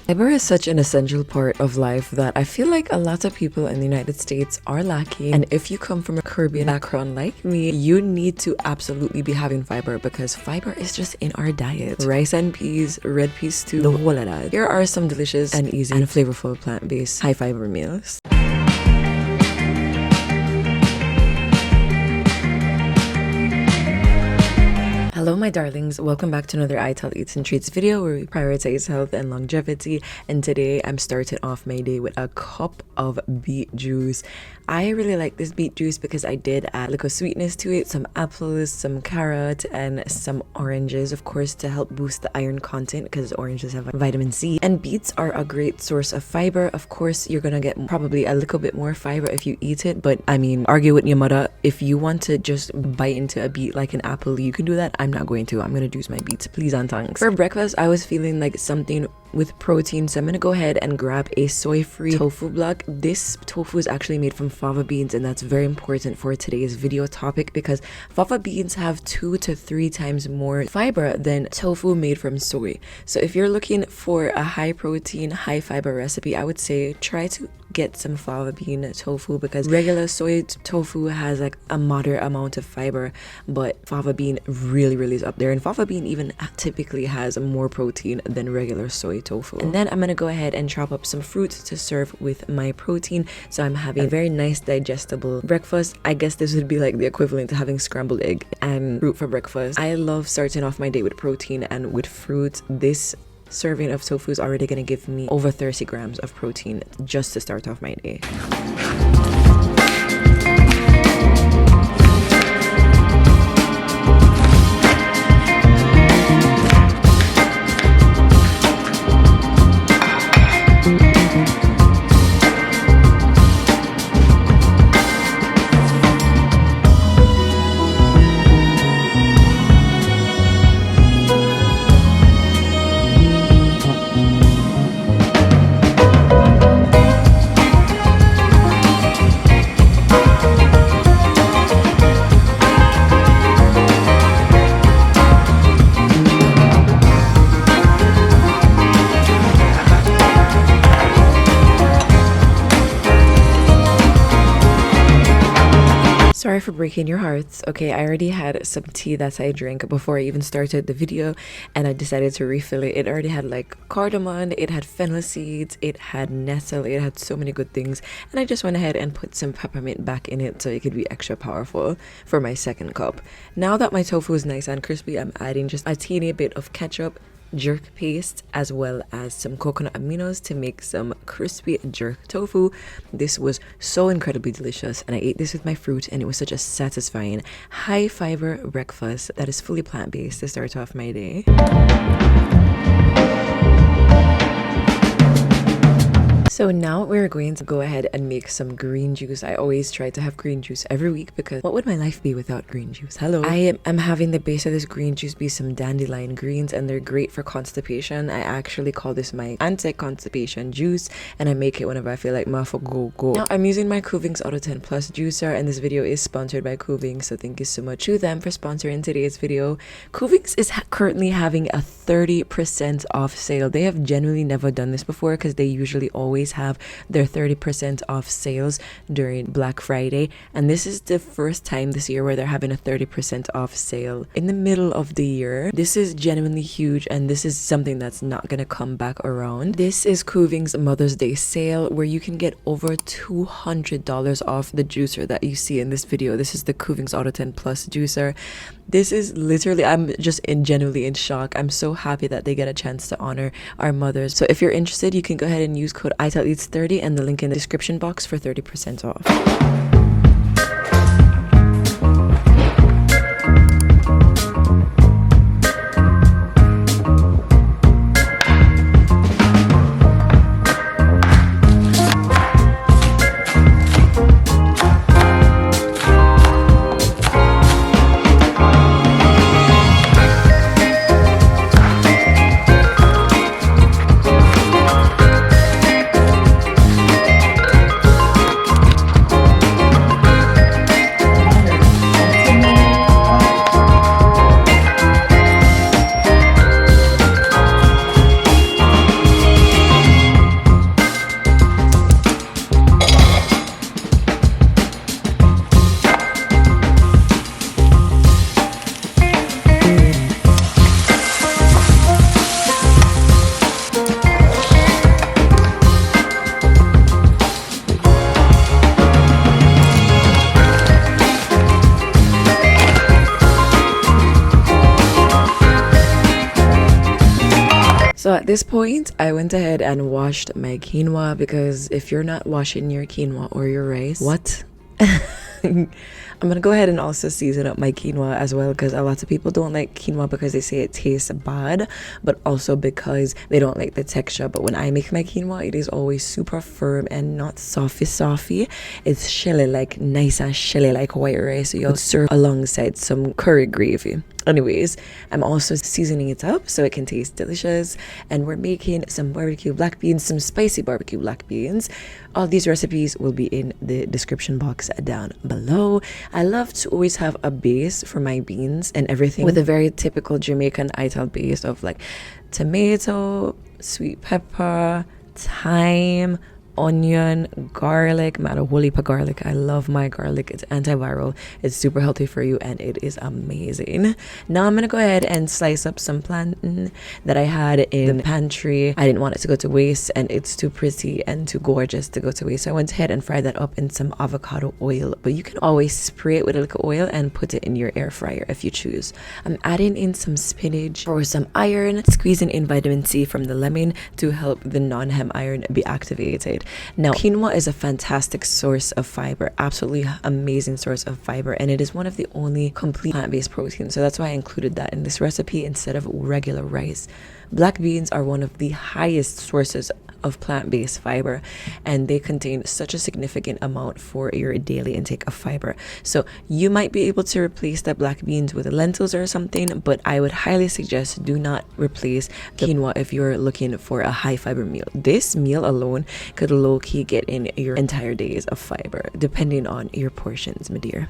Fiber is such an essential part of life that I feel like a lot of people in the United States are lacking. And if you come from a Caribbean background like me, you need to absolutely be having fiber because fiber is just in our diet. Rice and peas, red peas stew, the whole of that. Here are some delicious and easy and flavorful plant-based high fiber meals. Hello my darlings, welcome back to another I Tell Eats and Treats video where we prioritize health and longevity, and today I'm starting off my day with a cup of beet juice. I really like this beet juice because I did add like a sweetness to it, some apples, some carrot and some oranges, of course, to help boost the iron content because oranges have vitamin C. And beets are a great source of fiber. Of course, you're gonna get probably a little bit more fiber if you eat it, but I mean, argue with your mother. If you want to just bite into a beet like an apple, you can do that. I'm not going to. I'm gonna use my beets, please and thanks. For breakfast, I was feeling like something with protein, so I'm gonna go ahead and grab a soy-free tofu block. This tofu is actually made from fava beans, and that's very important for today's video topic because fava beans have 2 to 3 times more fiber than tofu made from soy. So if you're looking for a high protein, high fiber recipe, I would say try to get some fava bean tofu because regular soy tofu has like a moderate amount of fiber, but fava bean really is up there, and fava bean even typically has more protein than regular soy tofu. And then I'm gonna go ahead and chop up some fruit to serve with my protein, so I'm having a very nice digestible breakfast. I guess this would be like the equivalent to having scrambled egg and fruit for breakfast. I love starting off my day with protein and with fruit. This serving of tofu is already going to give me over 30 grams of protein just to start off my day. Sorry for breaking your hearts. Okay, I already had some tea that I drank before I even started the video, and I decided to refill it. It already had like cardamom, it had fennel seeds, it had nettle, it had so many good things, and I just went ahead and put some peppermint back in it so it could be extra powerful for my second cup. Now that my tofu is nice and crispy, I'm adding just a teeny bit of ketchup, jerk paste, as well as some coconut aminos to make some crispy jerk tofu. This was so incredibly delicious, and I ate this with my fruit, and it was such a satisfying high fiber breakfast that is fully plant-based to start off my day. So now we're going to go ahead and make some green juice. I always try to have green juice every week because what would my life be without green juice? Hello. I am having the base of this green juice be some dandelion greens, and they're great for constipation. I actually call this my anti-constipation juice, and I make it whenever I feel like mafo go. Now I'm using my Cloves out of 10 plus juicer, and this video is sponsored by Cloves, so thank you so much to them for sponsoring today's video. Cloves is currently having a 30% off sale. They have genuinely never done this before because they usually always have their 30% off sales during Black Friday, and this is the first time this year where they're having a 30% off sale in the middle of the year. This is genuinely huge, and this is something that's not gonna come back around. This is Cloves Mother's Day sale where you can get over $200 off the juicer that you see in this video. This is the Cloves Auto 10 Plus juicer. This is literally, I'm just genuinely in shock. I'm so happy that they get a chance to honor our mothers. So if you're interested, you can go ahead and use code ITELLEATS30 and the link in the description box for 30% off. At this point, I went ahead and washed my quinoa, because if you're not washing your quinoa or your rice, what? I'm gonna go ahead and also season up my quinoa as well, because a lot of people don't like quinoa because they say it tastes bad, but also because they don't like the texture. But when I make my quinoa, it is always super firm and not softy. It's shelly, like nice and shelly like white rice, so you'll serve alongside some curry gravy. Anyways, I'm also seasoning it up so it can taste delicious, and we're making some barbecue black beans, some spicy barbecue black beans. All these recipes will be in the description box down below. I love to always have a base for my beans and everything with a very typical Jamaican ital base of like tomato, sweet pepper, thyme, onion, garlic. Man, a whole heap of garlic. I love my garlic. It's antiviral, it's super healthy for you, and it is amazing. Now I'm gonna go ahead and slice up some plantain that I had in the pantry. I didn't want it to go to waste, and it's too pretty and too gorgeous to go to waste, so I went ahead and fried that up in some avocado oil. But you can always spray it with a little oil and put it in your air fryer if you choose. I'm adding in some spinach for some iron, squeezing in vitamin C from the lemon to help the non-hem iron be activated. Now, quinoa is a fantastic source of fiber, absolutely amazing source of fiber, and it is one of the only complete plant-based proteins, so that's why I included that in this recipe instead of regular rice. Black beans are one of the highest sources of plant-based fiber, and they contain such a significant amount for your daily intake of fiber. So you might be able to replace the black beans with lentils or something, but I would highly suggest do not replace quinoa if you're looking for a high fiber meal. This meal alone could low-key get in your entire days of fiber, depending on your portions, my dear.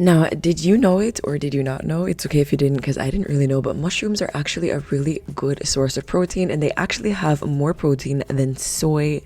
Now, did you know it or did you not know? It's okay if you didn't, because I didn't really know, but mushrooms are actually a really good source of protein, and they actually have more protein than soy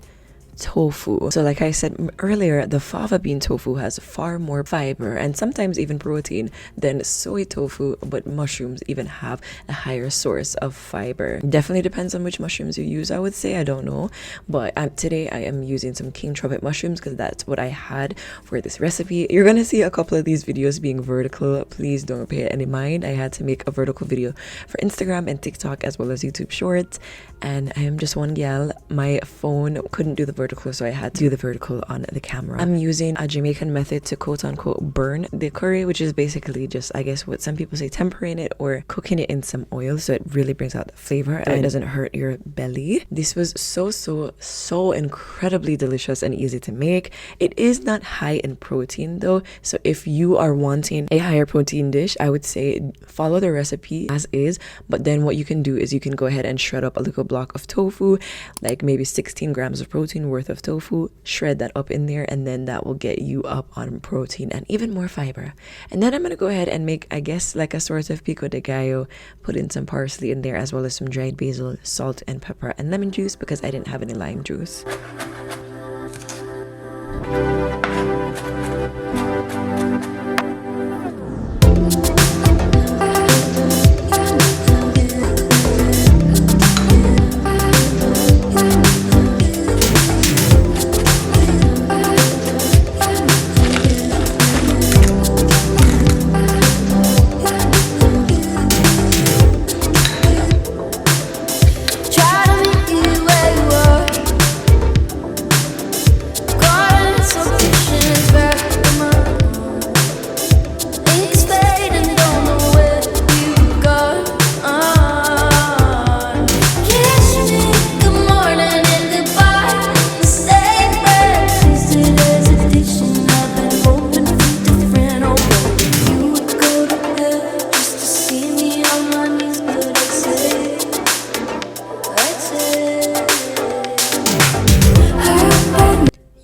tofu. So like I said earlier, the fava bean tofu has far more fiber and sometimes even protein than soy tofu, but mushrooms even have a higher source of fiber. Definitely depends on which mushrooms you use, I would say. I don't know, but today I am using some king trumpet mushrooms because that's what I had for this recipe. You're gonna see a couple of these videos being vertical. Please don't pay any mind. I had to make a vertical video for Instagram and TikTok as well as YouTube Shorts, and I am just one gal. My phone couldn't do the vertical, so I had to do the vertical on the camera. I'm using a Jamaican method to quote unquote burn the curry, which is basically just, I guess what some people say, tempering it or cooking it in some oil so it really brings out the flavor and it doesn't hurt your belly. This was so incredibly delicious and easy to make. It is not high in protein though, so if you are wanting a higher protein dish, I would say follow the recipe as is, but then what you can do is you can go ahead and shred up a little block of tofu, like maybe 16 grams of protein worth of tofu, shred that up in there, and then that will get you up on protein and even more fiber. And then I'm gonna go ahead and make, I guess, like a sort of pico de gallo, put in some parsley in there as well as some dried basil, salt and pepper and lemon juice because I didn't have any lime juice.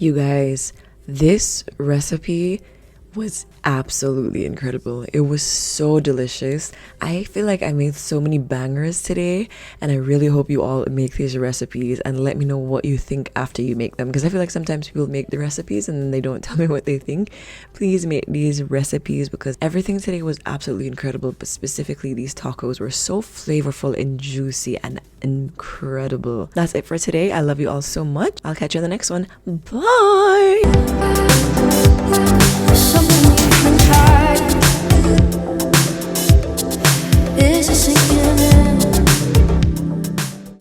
You guys, this recipe was absolutely incredible. It was so delicious. I feel like I made so many bangers today, and I really hope you all make these recipes and let me know what you think after you make them, because I feel like sometimes people make the recipes and then they don't tell me what they think. Please make these recipes because everything today was absolutely incredible, but specifically these tacos were so flavorful and juicy and incredible. That's it for today. I love you all so much. I'll catch you in the next one. Bye. Something you can try.